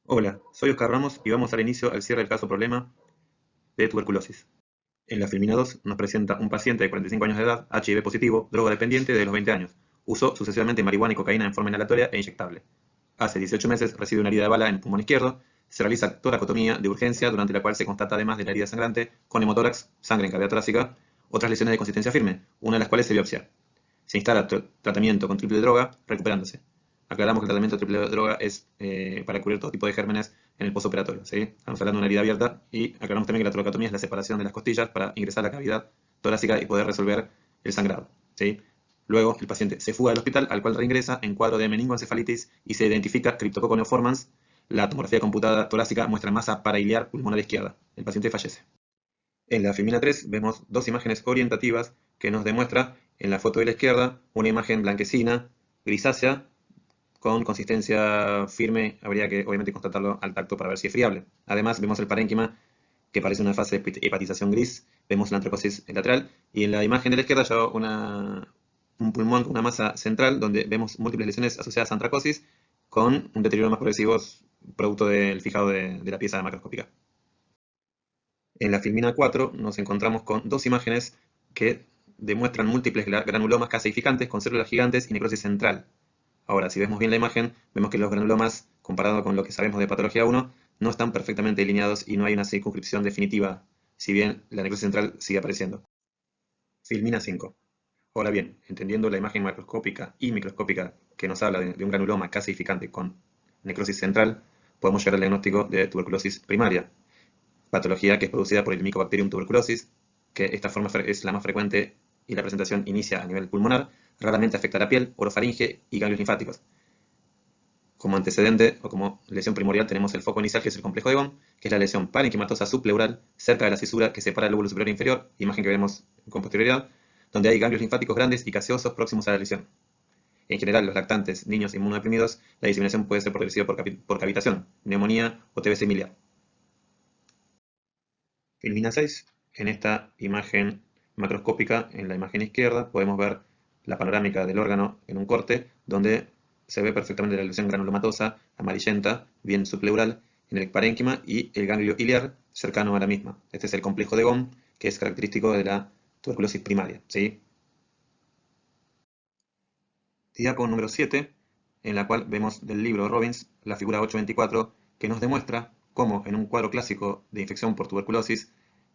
Hola, soy Oscar Ramos y vamos a dar inicio al cierre del caso problema de tuberculosis. En la filmina 2 nos presenta un paciente de 45 años de edad, HIV positivo, drogodependiente de los 20 años. Usó sucesivamente marihuana y cocaína en forma inhalatoria e inyectable. Hace 18 meses recibe una herida de bala en el pulmón izquierdo. Se realiza toracotomía de urgencia, durante la cual se constata, además de la herida sangrante, con hemotórax, sangre en cavidad torácica, otras lesiones de consistencia firme, una de las cuales se biopsia. Se instala tratamiento con triple droga, recuperándose. Aclaramos que el tratamiento de triple droga es para cubrir todo tipo de gérmenes en el postoperatorio, ¿sí? Estamos hablando de una herida abierta y aclaramos también que la toracotomía es la separación de las costillas para ingresar a la cavidad torácica y poder resolver el sangrado, ¿sí? Luego, el paciente se fuga del hospital, al cual reingresa en cuadro de meningoencefalitis y se identifica Cryptococcus neoformans. La tomografía computada torácica muestra masa parailiar pulmonar izquierda. El paciente fallece. En la filmina 3 vemos dos imágenes orientativas que nos demuestra en la foto de la izquierda una imagen blanquecina, grisácea, con consistencia firme. Habría que obviamente constatarlo al tacto para ver si es friable. Además vemos el parénquima que parece una fase de hepatización gris, vemos una antrocosis lateral y en la imagen de la izquierda ya un pulmón con una masa central donde vemos múltiples lesiones asociadas a antracosis con un deterioro más progresivo producto del fijado de la pieza macroscópica. En la filmina 4 nos encontramos con dos imágenes que demuestran múltiples granulomas caseificantes con células gigantes y necrosis central. Ahora, si vemos bien la imagen, vemos que los granulomas, comparado con lo que sabemos de patología 1, no están perfectamente delineados y no hay una circunscripción definitiva, si bien la necrosis central sigue apareciendo. Filmina 5. Ahora bien, entendiendo la imagen macroscópica y microscópica que nos habla de un granuloma caseificante con necrosis central, podemos llegar al diagnóstico de tuberculosis primaria, patología que es producida por el Mycobacterium tuberculosis, que esta forma es la más frecuente y la presentación inicia a nivel pulmonar, raramente afecta a la piel, orofaringe y ganglios linfáticos. Como antecedente o como lesión primordial tenemos el foco inicial, que es el complejo de Von, que es la lesión parenquimatosa subpleural cerca de la cisura que separa el lóbulo superior e inferior, imagen que veremos con posterioridad, donde hay ganglios linfáticos grandes y caseosos próximos a la lesión. En general, los lactantes, niños inmunodeprimidos, la diseminación puede ser progresiva por cavitación, neumonía o TBC miliar. Filmina 6. En esta imagen macroscópica, en la imagen izquierda, podemos ver la panorámica del órgano en un corte, donde se ve perfectamente la lesión granulomatosa, amarillenta, bien subpleural, en el parénquima y el ganglio iliar cercano a la misma. Este es el complejo de Von, que es característico de la tuberculosis primaria, ¿sí? Diapo número 7, en la cual vemos del libro Robbins la figura 824, que nos demuestra cómo en un cuadro clásico de infección por tuberculosis,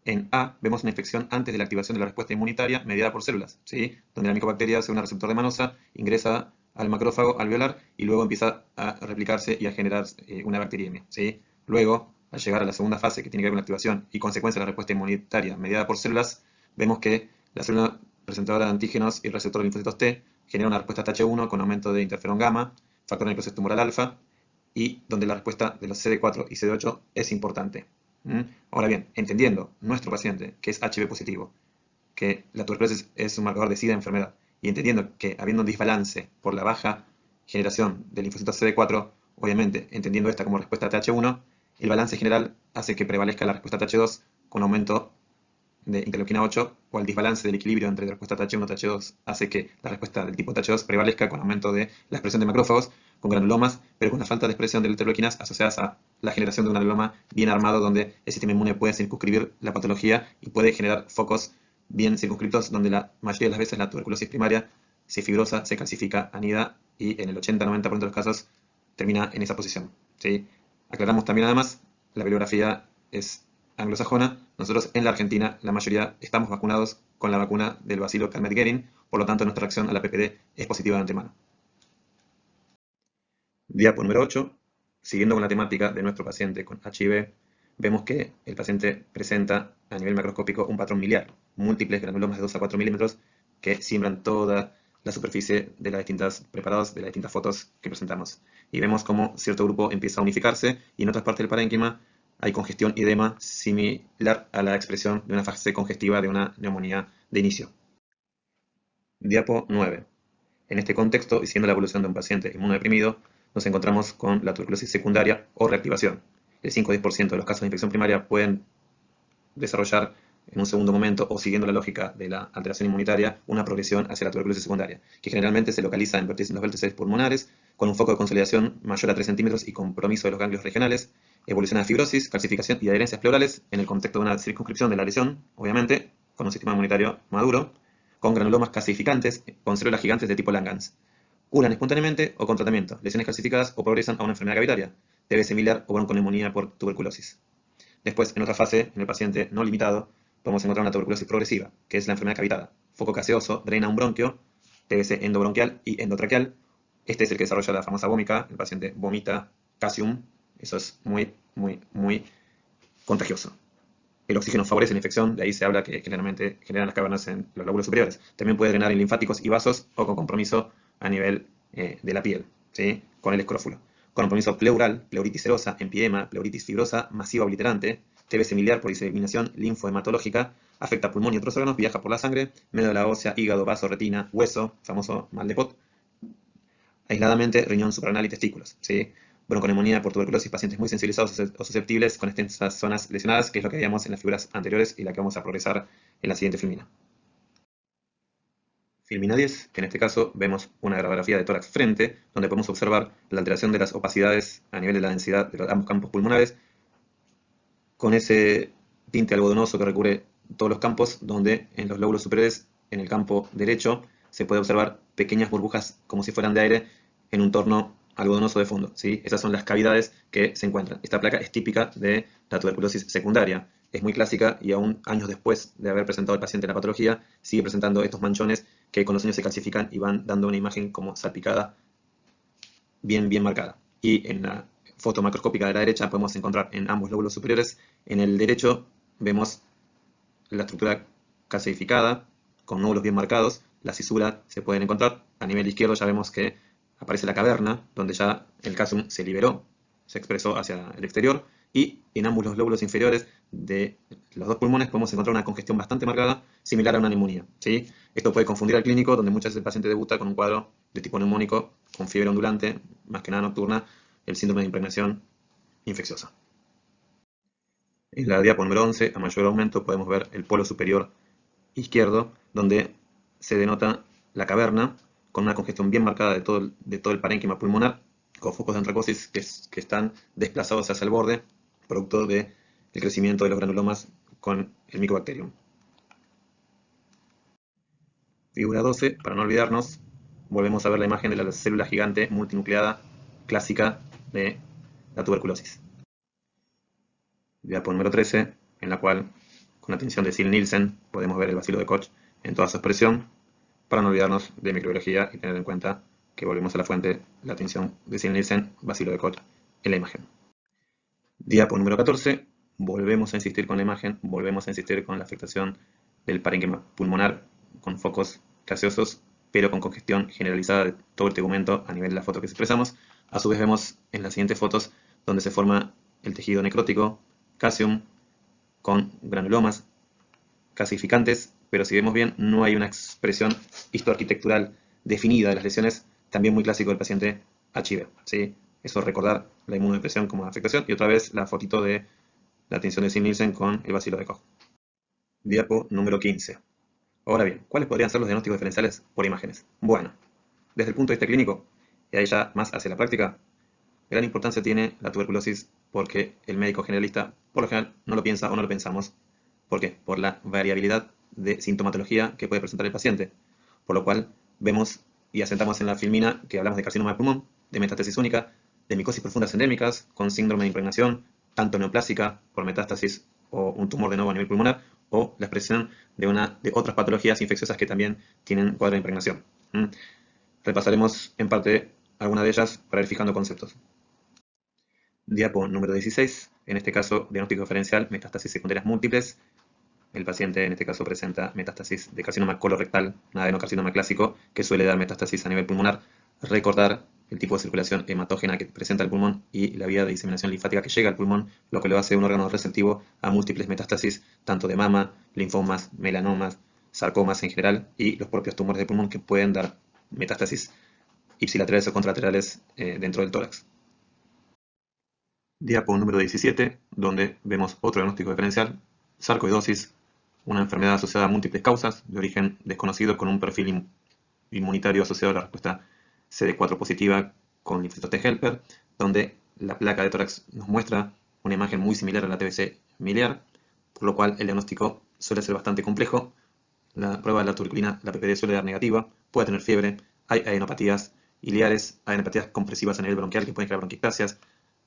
en A vemos una infección antes de la activación de la respuesta inmunitaria mediada por células, ¿sí? Donde la micobacteria hace un receptor de manosa, ingresa al macrófago alveolar y luego empieza a replicarse y a generar una bacteriemia, ¿sí? Luego, al llegar a la segunda fase, que tiene que ver con la activación y consecuencia de la respuesta inmunitaria mediada por células, vemos que la célula presentadora de antígenos y receptor de linfocitos T genera una respuesta TH1 con aumento de interferón gamma, factor de necrosis tumoral alfa, y donde la respuesta de los CD4 y CD8 es importante. Ahora bien, entendiendo nuestro paciente, que es HIV positivo, que la tuberculosis es un marcador de SIDA enfermedad, y entendiendo que habiendo un desbalance por la baja generación de linfocitos CD4, obviamente, entendiendo esta como respuesta TH1, el balance general hace que prevalezca la respuesta TH2 con aumento de interleuquina 8, o el desbalance del equilibrio entre la respuesta TH1 y TH2 hace que la respuesta del tipo TH2 prevalezca con aumento de la expresión de macrófagos, con granulomas, pero con la falta de expresión de interleuquinas asociadas a la generación de un granuloma bien armado, donde el sistema inmune puede circunscribir la patología y puede generar focos bien circunscriptos, donde la mayoría de las veces la tuberculosis primaria se fibrosa, se calcifica, anida y en el 80-90% de los casos termina en esa posición, ¿sí? Aclaramos también además, la bibliografía es anglosajona. Nosotros en la Argentina, la mayoría estamos vacunados con la vacuna del bacilo Calmette-Guerin, por lo tanto nuestra reacción a la PPD es positiva de antemano. Diapo número 8. Siguiendo con la temática de nuestro paciente con HIV, vemos que el paciente presenta a nivel macroscópico un patrón miliar, múltiples granulomas de 2 a 4 milímetros que siembran toda la superficie de las distintas preparados, de las distintas fotos que presentamos. Y vemos cómo cierto grupo empieza a unificarse y en otras partes del parénquima hay congestión y edema similar a la expresión de una fase congestiva de una neumonía de inicio. Diapo 9. En este contexto, y siendo la evolución de un paciente inmunodeprimido, nos encontramos con la tuberculosis secundaria o reactivación. El 5 o 10% de los casos de infección primaria pueden desarrollar en un segundo momento, o siguiendo la lógica de la alteración inmunitaria, una progresión hacia la tuberculosis secundaria, que generalmente se localiza en los vértices pulmonares, con un foco de consolidación mayor a 3 centímetros y compromiso de los ganglios regionales, evoluciona a fibrosis, calcificación y adherencias pleurales en el contexto de una circunscripción de la lesión, obviamente, con un sistema inmunitario maduro, con granulomas calcificantes, con células gigantes de tipo Langhans. Curan espontáneamente o con tratamiento, lesiones calcificadas o progresan a una enfermedad cavitaria, TB similar o bronconeumonía por tuberculosis. Después, en otra fase, en el paciente no limitado, podemos encontrar una tuberculosis progresiva, que es la enfermedad cavitada. Foco gaseoso, drena un bronquio, TBC endobronquial y endotraqueal. Este es el que desarrolla la famosa vómica. El paciente vomita casium. Eso es muy contagioso. El oxígeno favorece la infección, de ahí se habla que generalmente generan las cavernas en los lóbulos superiores. También puede drenar en linfáticos y vasos o con compromiso a nivel de la piel, ¿sí? Con el escrófulo. Con compromiso pleural, pleuritis serosa, empiema, pleuritis fibrosa, masiva obliterante, TB similar por diseminación linfohematológica, afecta pulmón y otros órganos, viaja por la sangre, médula ósea, hígado, vaso, retina, hueso, famoso mal de Pot, aisladamente riñón suprarrenal y testículos, ¿sí? Bronconeumonía por tuberculosis, pacientes muy sensibilizados o susceptibles con extensas zonas lesionadas, que es lo que veíamos en las figuras anteriores y la que vamos a progresar en la siguiente filmina. Filmina 10, en este caso vemos una radiografía de tórax frente, donde podemos observar la alteración de las opacidades a nivel de la densidad de ambos campos pulmonares, con ese tinte algodonoso que recubre todos los campos, donde en los lóbulos superiores, en el campo derecho, se puede observar pequeñas burbujas como si fueran de aire en un torno algodonoso de fondo, ¿sí? Esas son las cavidades que se encuentran. Esta placa es típica de la tuberculosis secundaria. Es muy clásica y aún años después de haber presentado al paciente la patología, sigue presentando estos manchones que con los años se calcifican y van dando una imagen como salpicada, bien marcada. Y en la foto macroscópica de la derecha podemos encontrar en ambos lóbulos superiores. En el derecho vemos la estructura calcificada, con nódulos bien marcados. Las cisuras se pueden encontrar. A nivel izquierdo ya vemos que aparece la caverna, donde ya el calcium se liberó, se expresó hacia el exterior. Y en ambos los lóbulos inferiores de los dos pulmones podemos encontrar una congestión bastante marcada, similar a una neumonía, ¿sí? Esto puede confundir al clínico, donde muchas veces el paciente debuta con un cuadro de tipo neumónico, con fiebre ondulante, más que nada nocturna, el síndrome de impregnación infecciosa. En la diapo número 11, a mayor aumento, podemos ver el polo superior izquierdo, donde se denota la caverna, con una congestión bien marcada de todo el parénquima pulmonar, con focos de antracosis que están desplazados hacia el borde, producto del crecimiento de los granulomas con el Mycobacterium. Figura 12, para no olvidarnos, volvemos a ver la imagen de la célula gigante multinucleada clásica de la tuberculosis. Diapo número 13, en la cual, con la atención de Ziehl-Neelsen, podemos ver el bacilo de Koch en toda su expresión, para no olvidarnos de microbiología y tener en cuenta que volvemos a la fuente, la atención de Ziehl-Neelsen, bacilo de Koch en la imagen. Diapo número 14, volvemos a insistir con la imagen, volvemos a insistir con la afectación del parénquima pulmonar con focos gaseosos, pero con congestión generalizada de todo el tegumento a nivel de la foto que expresamos. A su vez vemos en las siguientes fotos donde se forma el tejido necrótico, calcium, con granulomas calcificantes, pero si vemos bien no hay una expresión histoarquitectural definida de las lesiones, también muy clásico del paciente HIV, ¿sí? Eso recordar la inmunodepresión como afectación, y otra vez la fotito de la atención de Ziehl-Neelsen con el bacilo de Koch. Diapo número 15. Ahora bien, ¿cuáles podrían ser los diagnósticos diferenciales por imágenes? Bueno, desde el punto de vista clínico, y ahí ya más hacia la práctica, gran importancia tiene la tuberculosis porque el médico generalista, por lo general, no lo piensa o no lo pensamos. ¿Por qué? Por la variabilidad de sintomatología que puede presentar el paciente. Por lo cual, vemos y asentamos en la filmina que hablamos de carcinoma de pulmón, de metástasis única, de micosis profundas endémicas, con síndrome de impregnación, tanto neoplásica por metástasis o un tumor de nuevo a nivel pulmonar, o la expresión de otras patologías infecciosas que también tienen cuadro de impregnación. Repasaremos en parte algunas de ellas para ir fijando conceptos. Diapo número 16, en este caso diagnóstico diferencial, metástasis secundarias múltiples. El paciente en este caso presenta metástasis de carcinoma colorectal, un adenocarcinoma clásico, que suele dar metástasis a nivel pulmonar. Recordar el tipo de circulación hematógena que presenta el pulmón y la vía de diseminación linfática que llega al pulmón, lo que lo hace un órgano receptivo a múltiples metástasis, tanto de mama, linfomas, melanomas, sarcomas en general, y los propios tumores de pulmón que pueden dar metástasis ipsilaterales o contralaterales dentro del tórax. Diapo número 17, donde vemos otro diagnóstico diferencial, sarcoidosis, una enfermedad asociada a múltiples causas de origen desconocido con un perfil inmunitario asociado a la respuesta CD4 positiva con linfocitos T helper, donde la placa de tórax nos muestra una imagen muy similar a la TBC miliar, por lo cual el diagnóstico suele ser bastante complejo. La prueba de la tuberculina, la PPD, suele dar negativa, puede tener fiebre, hay adenopatías iliares, adenopatías compresivas a nivel bronquial que pueden crear bronquiectasias,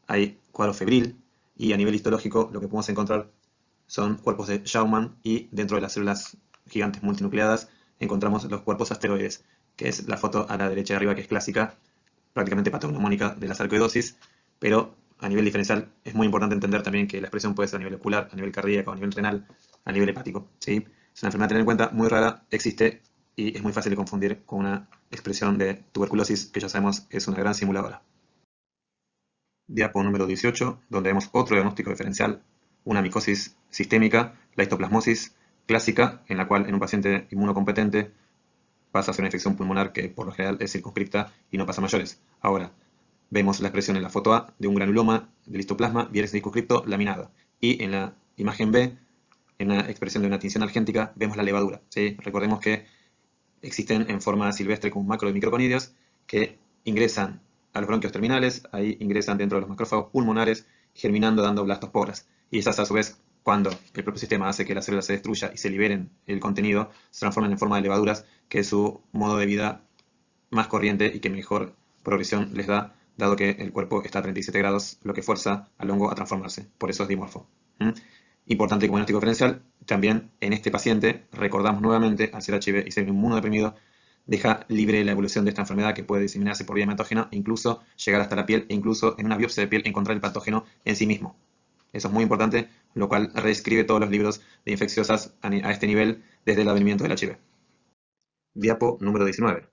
hay cuadro febril, y a nivel histológico lo que podemos encontrar son cuerpos de Schaumann, y dentro de las células gigantes multinucleadas encontramos los cuerpos asteroides, que es la foto a la derecha de arriba, que es clásica, prácticamente patognomónica de la sarcoidosis, pero a nivel diferencial es muy importante entender también que la expresión puede ser a nivel ocular, a nivel cardíaco, a nivel renal, a nivel hepático, ¿sí? Es una enfermedad a tener en cuenta, muy rara, existe y es muy fácil de confundir con una expresión de tuberculosis que ya sabemos es una gran simuladora. Diapo número 18, donde vemos otro diagnóstico diferencial, una micosis sistémica, la histoplasmosis clásica, en la cual en un paciente inmunocompetente pasa a ser una infección pulmonar que por lo general es circunscripta y no pasa a mayores. Ahora, vemos la expresión en la foto A de un granuloma del histoplasma bien circunscripto laminado. Y en la imagen B, en la expresión de una tinción argéntica, vemos la levadura, ¿sí? Recordemos que existen en forma silvestre como macro de microconidios que ingresan a los bronquios terminales, ahí ingresan dentro de los macrófagos pulmonares, germinando, dando blastosporas. Y esas, a su vez, cuando el propio sistema hace que la célula se destruya y se liberen el contenido, se transforman en forma de levaduras, que es su modo de vida más corriente y que mejor progresión les da, dado que el cuerpo está a 37 grados, lo que fuerza al hongo a transformarse. Por eso es dimorfo. Importante como diagnóstico diferencial, también en este paciente, recordamos nuevamente, al ser HIV y ser inmunodeprimido, deja libre la evolución de esta enfermedad que puede diseminarse por vía hematógena, incluso llegar hasta la piel, e incluso en una biopsia de piel encontrar el patógeno en sí mismo. Eso es muy importante, lo cual reescribe todos los libros de infecciosas a este nivel desde el advenimiento del HIV. Diapo número 19.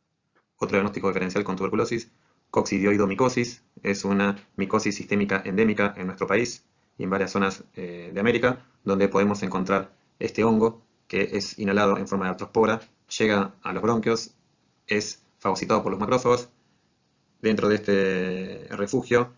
Otro diagnóstico diferencial con tuberculosis, coccidioidomicosis, es una micosis sistémica endémica en nuestro país y en varias zonas de América, donde podemos encontrar este hongo que es inhalado en forma de artrospora, llega a los bronquios, es fagocitado por los macrófagos. Dentro de este refugio,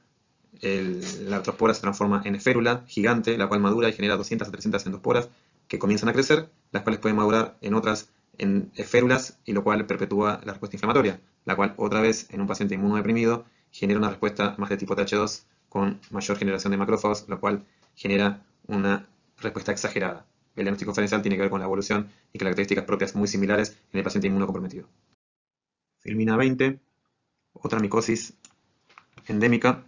la artrospora se transforma en esférula gigante, la cual madura y genera 200 a 300 endosporas que comienzan a crecer, las cuales pueden madurar en otras en esférulas, y lo cual perpetúa la respuesta inflamatoria, la cual otra vez en un paciente inmunodeprimido genera una respuesta más de tipo TH2 con mayor generación de macrófagos, lo cual genera una respuesta exagerada. El diagnóstico diferencial tiene que ver con la evolución y características propias muy similares en el paciente inmunocomprometido. Filmina 20, otra micosis endémica,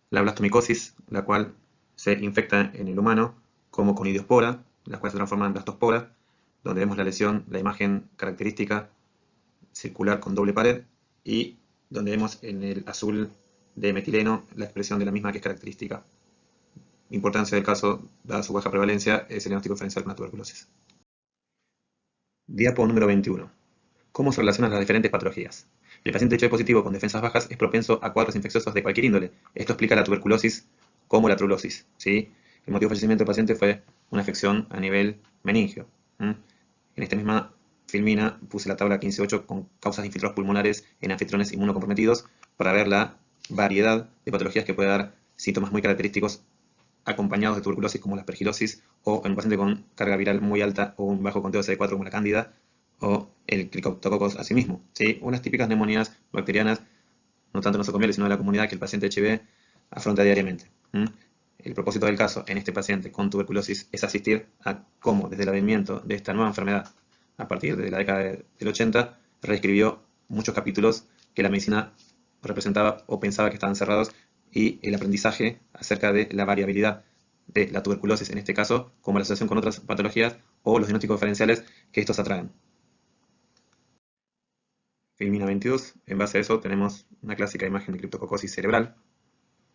la blastomicosis, la cual se infecta en el humano como con idiospora, las cuales se transforman en blastosporas, donde vemos la lesión, la imagen característica circular con doble pared, y donde vemos en el azul de metileno la expresión de la misma que es característica. Importancia del caso, dada su baja prevalencia, es el diagnóstico diferencial con la tuberculosis. Diapo número 21. ¿Cómo se relacionan las diferentes patologías? El paciente HIV positivo con defensas bajas es propenso a cuadros infecciosos de cualquier índole. Esto explica la tuberculosis como la trulosis, ¿sí? El motivo de fallecimiento del paciente fue una afección a nivel meningio. En esta misma filmina puse la tabla 15.8 con causas de infiltrados pulmonares en anfitriones inmunocomprometidos para ver la variedad de patologías que puede dar síntomas muy característicos acompañados de tuberculosis, como la aspergilosis, o en un paciente con carga viral muy alta o un bajo conteo de CD4 como la cándida, o el Cryptococcus asimismo, ¿sí? Unas típicas neumonías bacterianas, no tanto nosocomiales, sino de la comunidad, que el paciente HIV afronta diariamente. El propósito del caso en este paciente con tuberculosis es asistir a cómo, desde el advenimiento de esta nueva enfermedad, a partir de la década del 80, reescribió muchos capítulos que la medicina representaba o pensaba que estaban cerrados, y el aprendizaje acerca de la variabilidad de la tuberculosis, en este caso, como la asociación con otras patologías o los diagnósticos diferenciales que estos atraen. Filmina 22, en base a eso tenemos una clásica imagen de criptococosis cerebral,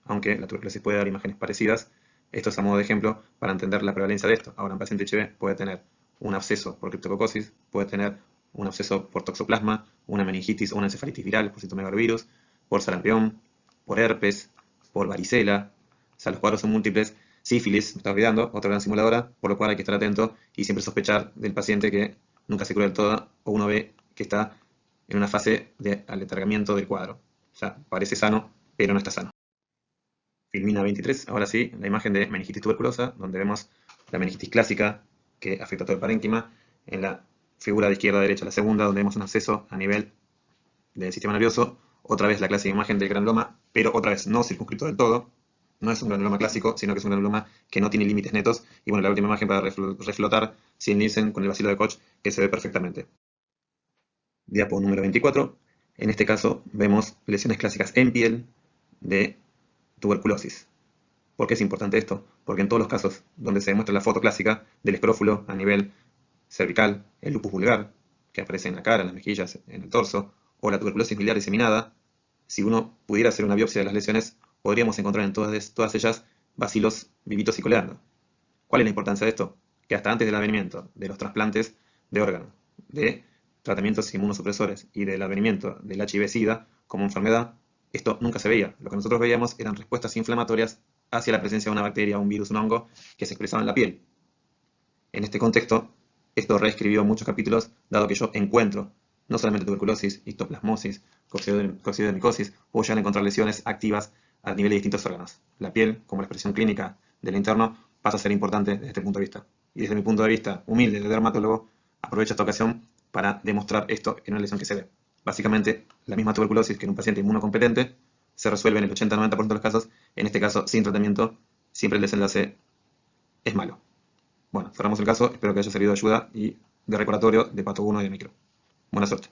aunque la tuberculosis puede dar imágenes parecidas. Esto es a modo de ejemplo para entender la prevalencia de esto. Ahora, un paciente HIV puede tener un absceso por criptococosis, puede tener un absceso por toxoplasma, una meningitis o una encefalitis viral por citomegalovirus, por sarampión, por herpes, por varicela. O sea, los cuadros son múltiples. Sífilis, me está olvidando, otra gran simuladora, por lo cual hay que estar atento y siempre sospechar del paciente que nunca se cura del todo, o uno ve que está en una fase de aletargamiento del cuadro. O sea, parece sano, pero no está sano. Filmina 23, ahora sí, la imagen de meningitis tuberculosa, donde vemos la meningitis clásica que afecta a todo el parénquima. En la figura de izquierda a derecha, la segunda, donde vemos un acceso a nivel del sistema nervioso. Otra vez la clásica imagen del granuloma, pero otra vez no circunscrito del todo. No es un granuloma clásico, sino que es un granuloma que no tiene límites netos. Y bueno, la última imagen para reflotar sin Nielsen con el bacilo de Koch, que se ve perfectamente. Diapo número 24. En este caso vemos lesiones clásicas en piel de tuberculosis. ¿Por qué es importante esto? Porque en todos los casos donde se demuestra la foto clásica del escrófulo a nivel cervical, el lupus vulgar, que aparece en la cara, en las mejillas, en el torso, o la tuberculosis biliar diseminada, si uno pudiera hacer una biopsia de las lesiones, podríamos encontrar en todas ellas bacilos vivitos y coleando. ¿Cuál es la importancia de esto? Que hasta antes del advenimiento de los trasplantes de órganos, de tratamientos inmunosupresores y del advenimiento del HIV-Sida como enfermedad, esto nunca se veía. Lo que nosotros veíamos eran respuestas inflamatorias hacia la presencia de una bacteria, un virus, un hongo que se expresaba en la piel. En este contexto, esto reescribió muchos capítulos, dado que yo encuentro no solamente tuberculosis, histoplasmosis, coccidiomicosis, puedo ya encontrar lesiones activas a nivel de distintos órganos. La piel, como la expresión clínica del interno, pasa a ser importante desde este punto de vista. Y desde mi punto de vista humilde de dermatólogo, aprovecho esta ocasión para demostrar esto en una lesión que se ve. Básicamente, la misma tuberculosis que en un paciente inmunocompetente se resuelve en el 80-90% de los casos, en este caso sin tratamiento, siempre el desenlace es malo. Bueno, cerramos el caso, espero que haya servido de ayuda y de recordatorio de Pato 1 y de micro. Buena suerte.